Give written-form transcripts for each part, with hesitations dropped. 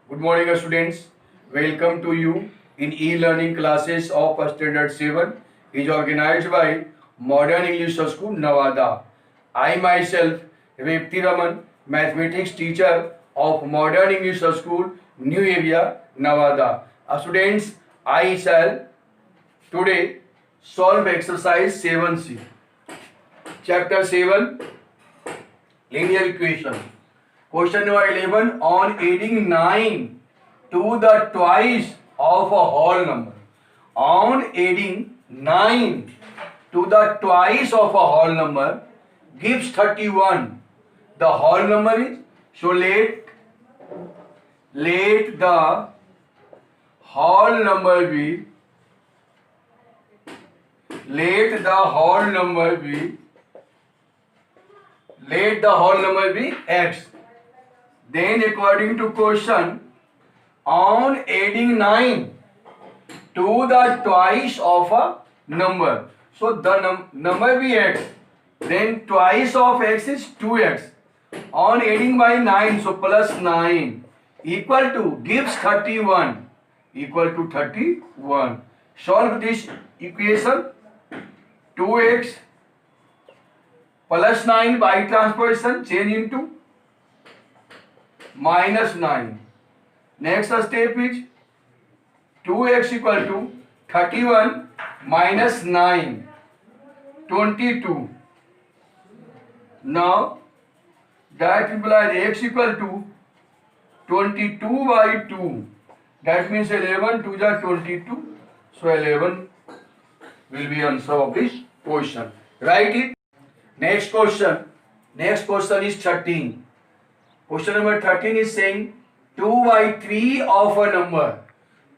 Good morning, students. Welcome to you in e-learning classes of Standard 7 is organized by Modern English School, Nevada. I myself, Repti Raman, mathematics teacher of Modern English School, New Area, Nevada. Students, I shall today solve exercise 7C. Chapter 7, linear equation. Question number 11, on adding 9 to the twice of a whole number. On adding 9 to the twice of a whole number gives 31. The whole number is, so let the whole number be, let the whole number be x. Then according to question, on adding 9 to the twice of a number, so the number be x, then twice of x is 2x. On adding by 9, so plus 9 equal to gives 31, equal to 31. Solve this equation. 2x plus 9 by transposition change into minus 9. Next step is 2x equal to 31 minus 9, 22. Now that implies x equal to 22 by 2. That means 11 to the 22. So 11 will be answer of this question. Write it. Next question is 13. Question number 13 is saying 2 by 3 of a number.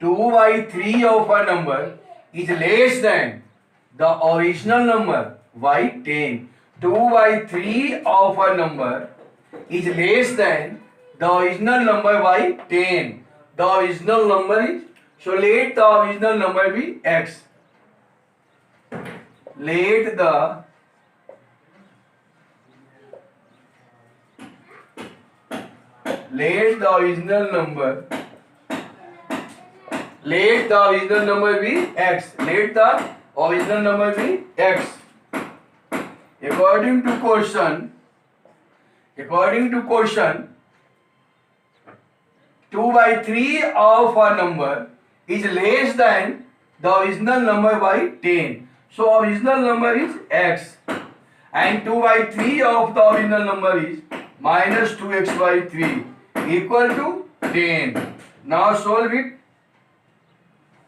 2 by 3 of a number is less than the original number by 10. 2 by 3 of a number is less than the original number by 10. The original number is, so let the original number be x. Let the original number be x. Let the original number be x. According to question, 2 by 3 of a number is less than the original number by 10. So original number is x, and 2 by 3 of the original number is minus 2x by 3 equal to 10. Now solve it.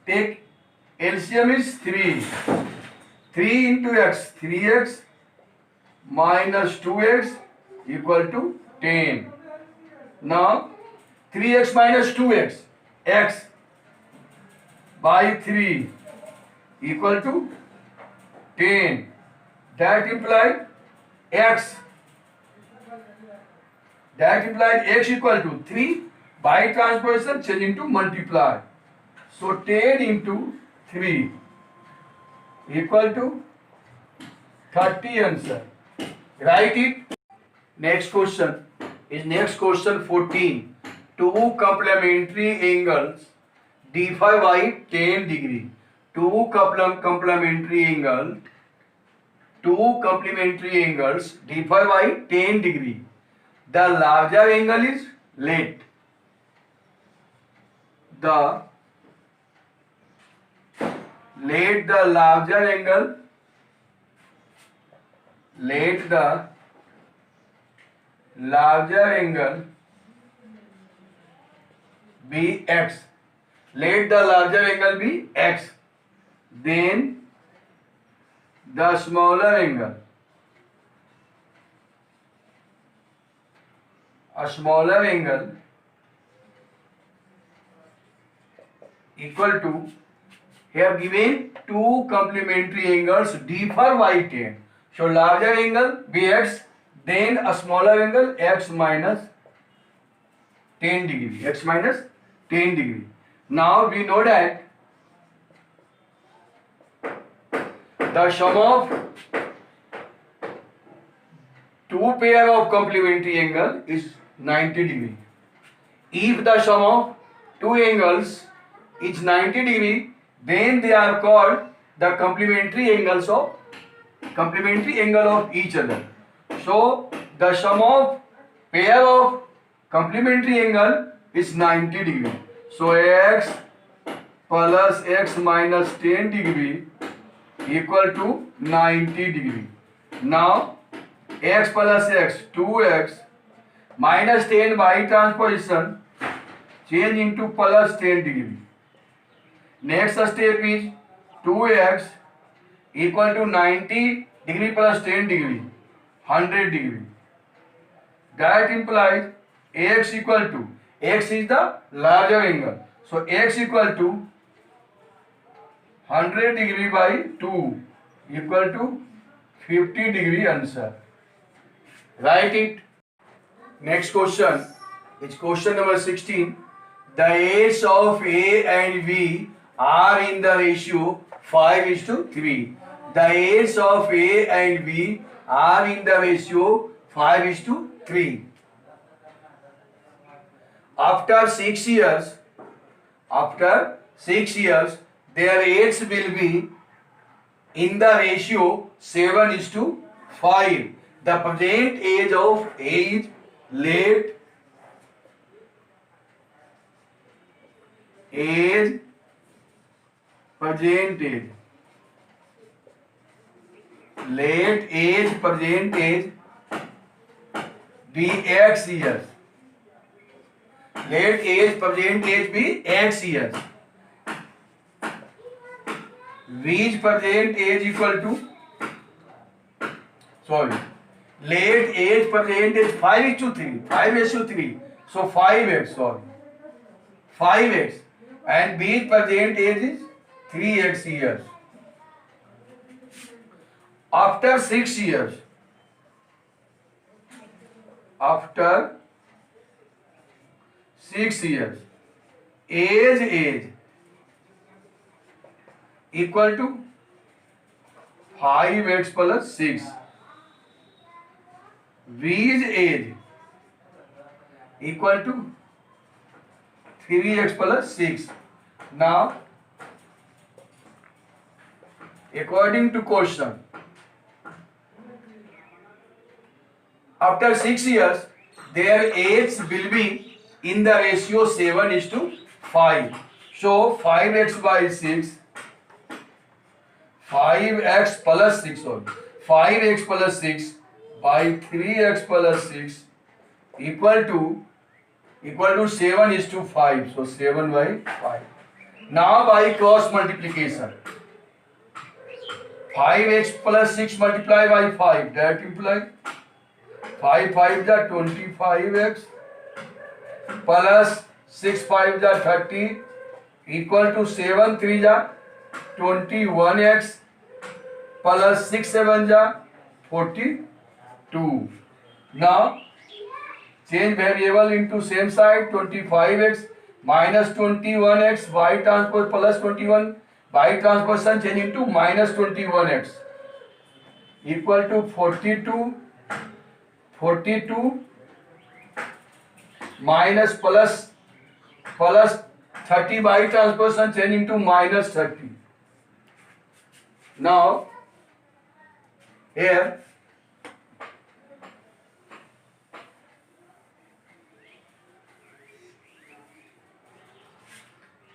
Take LCM is 3. 3 into x, 3x minus 2x equal to 10. Now 3x minus 2x, x by 3 equal to 10. That implies x equal to 3 by transposition change into multiply. So 10 into 3 equal to 30 answer. Write it. Next question 14. Two complementary angles differ by 10 degree. Two complementary angles differ by 10 degree. The larger angle is let the larger angle be x. Let the larger angle be x. Then the smaller angle equal to, here given two complementary angles differ by 10. So larger angle be x, then a smaller angle x minus 10 degree. Now we know that the sum of two pair of complementary angle is 90 degree. If the sum of two angles is 90 degree, then they are called the complementary angle of each other. So the sum of pair of complementary angle is 90 degree. So x plus x minus 10 degree equal to 90 degree. Now x plus x, 2x minus 10 by transposition change into plus 10 degree. Next step is 2x equal to 90 degree plus 10 degree, 100 degree. That implies x equal to, x is the larger angle, so x equal to 100 degree by 2 equal to 50 degree answer. Write it. Next question is question number 16. The edges of A and B are in the ratio 5:3. The edges of A and B are in the ratio 5:3. After 6 years, their edges will be in the ratio 7:5. The present age of A is late age, present age, late age, present age be x years. Late age, present age be x years. Which present age equal to, sorry, late age present age 5:3, so 5x, sorry, 5x, and B's present age is 3x years. After 6 years, age equal to 5x plus 6. B's age equal to 3x plus 6. Now, according to question, after 6 years, their age will be in the ratio 7:5. So 5x by 6, 5x plus 6, sorry, 5x plus 6 by 3x plus 6 equal to 7:5. So 7/5. Now by cross multiplication, 5x plus 6 multiplied by 5, that implies 5 5 is 25x plus 6 5 is 30 equal to 7 3 is 21x plus 6 7 is 42. Now change variable into same side, 25x minus 21x y transpose plus 21 by transposition change into minus 21x equal to 42 minus plus 30 by transposition change into minus 30. Now here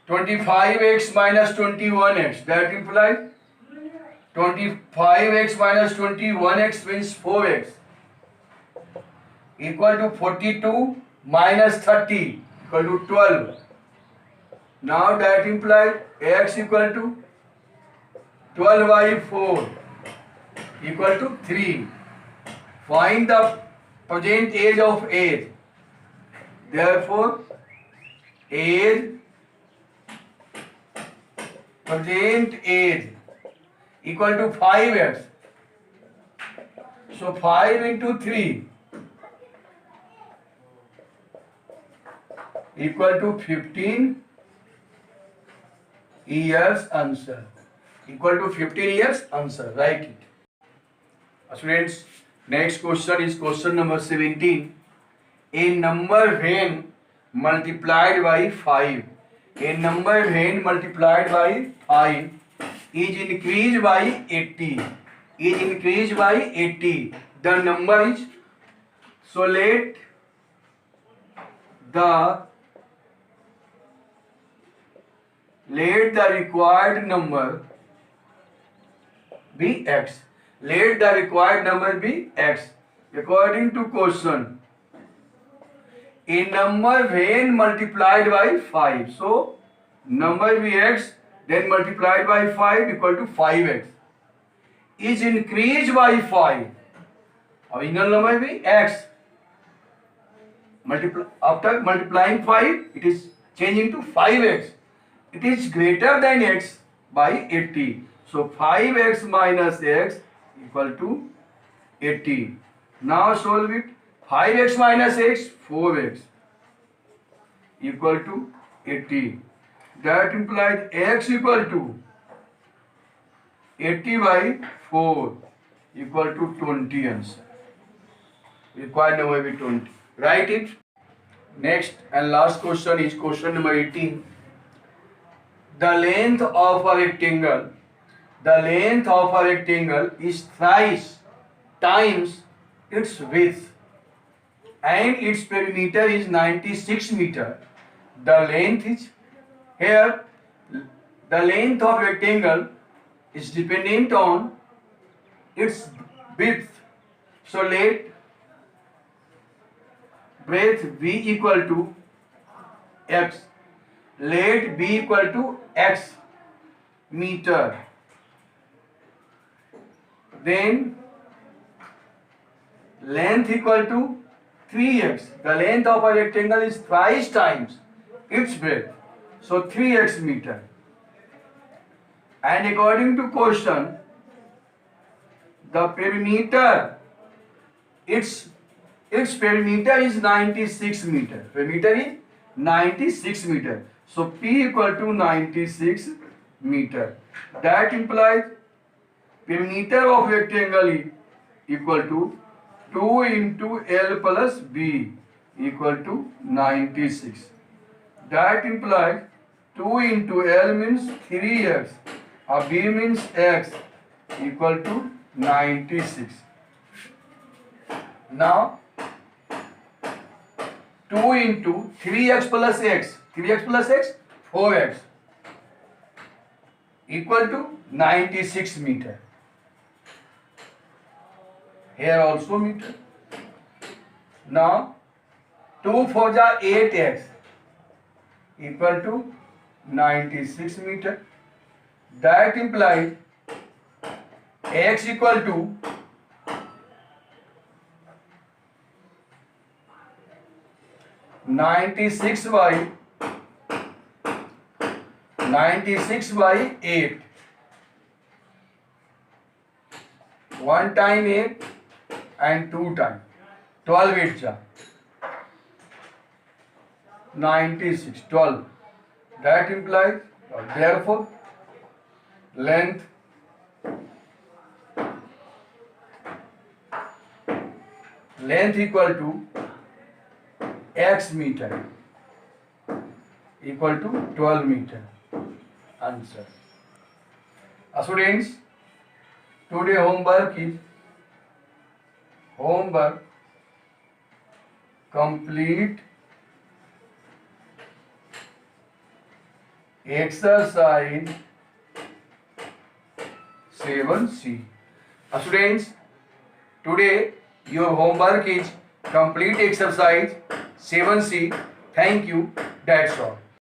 25x minus 21x, that implies 25x minus 21x means 4x equal to 42 minus 30 equal to 12. Now that implies x equal to 12 by 4 equal to 3. Find the present age of age. Therefore, age, present age equal to 5x. So 5 into 3 equal to 15 years answer. Equal to 15 years answer. Write it. Students, next question is question number 17. A number when multiplied by 5. A number when multiplied by 5 is increased by 80. Is increased by 80. The number is, so let the required number be x. Let the required number be x. According to question, a number when multiplied by 5. So, number be x, then multiplied by 5 equal to 5x. Is increased by 5. Original number be x. After multiplying 5, it is changing to 5x. It is greater than x by 80. So 5x minus x equal to 80. Now solve it. 5x minus x, 4x equal to 80. That implies x equal to 80 by 4 equal to 20 answer. Required number be 20. Write it. Next and last question is question number 18. The length of a rectangle is thrice times its width and its perimeter is 96 meter. The length is here. The length of rectangle is dependent on its width. So let breadth b equal to x. Let b equal to x meter. Then length equal to 3x. The length of a rectangle is thrice times its breadth. So 3x meter. And according to question, the perimeter, its perimeter is 96 meter. Perimeter is 96 meter. So P equal to 96 meter. That implies perimeter of rectangle is equal to 2 into L plus B equal to 96. That implies 2 into L means 3x, B means x equal to 96. Now 2 into 3x plus x, 4x equal to 96 meter. Here also meter. Now 2 4 ja 8x equal to 96 meter. That implies x equal to 96 by 8. 1 time 8 and 2 time 12 8 ja 96 12. That implies therefore length equal to x meter equal to 12 meter. Answer. Students, today homework is complete exercise 7C. Students, today your homework is complete exercise 7C. Thank you. That's all.